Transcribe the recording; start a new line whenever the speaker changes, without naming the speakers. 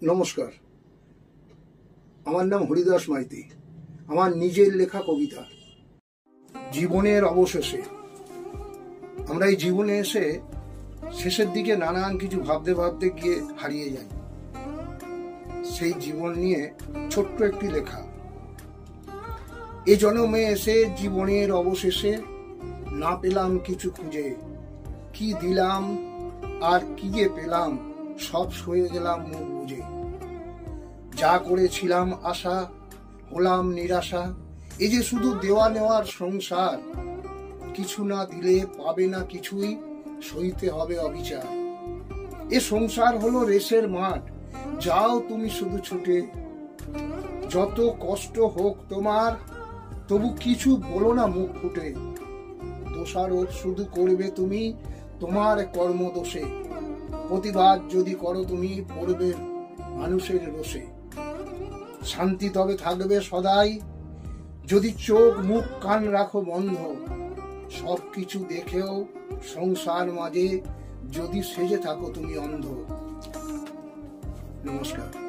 নমস্কার, আমার নাম হরিদাস মাইতি। আমার নিজের লেখা কবিতা জীবনের অবশেষে। আমরা এই জীবনে এসে শেষের দিকে নানান কিছু ভাবতে ভাবতে গিয়ে হারিয়ে যাই। সেই জীবন নিয়ে ছোট্ট একটি লেখা। এ জন্মে এসে জীবনের অবশেষে না পেলাম কিছু খুঁজে, কি দিলাম আর কি যে পেলাম, সব সয়ে গেলাম মুখ বুঝে। যা করেছিলাম আশা, হলাম নিরাশা। এই যে শুধু দেওয়া নেওয়ার সংসার, কিছু না দিলে পাবে না কিছুই, সইতে হবে অবিচার। এ সংসার হলো রেসের মাঠ, যাও তুমি শুধু ছুটে। যত কষ্ট হোক তোমার, তবু কিছু বলো না মুখ ফুটে। দোষারোপ শুধু করবে তুমি তোমার কর্মদোষে। প্রতিবাদ যদি করো তুমি, পড়বে মানুষের রোষে। শান্তি তবে থাকবে সদাই, যদি চোখ মুখ কান রাখো বন্ধ। সবকিছু দেখেও সংসার মাঝে যদি সেজে থাকো তুমি অন্ধ। নমস্কার।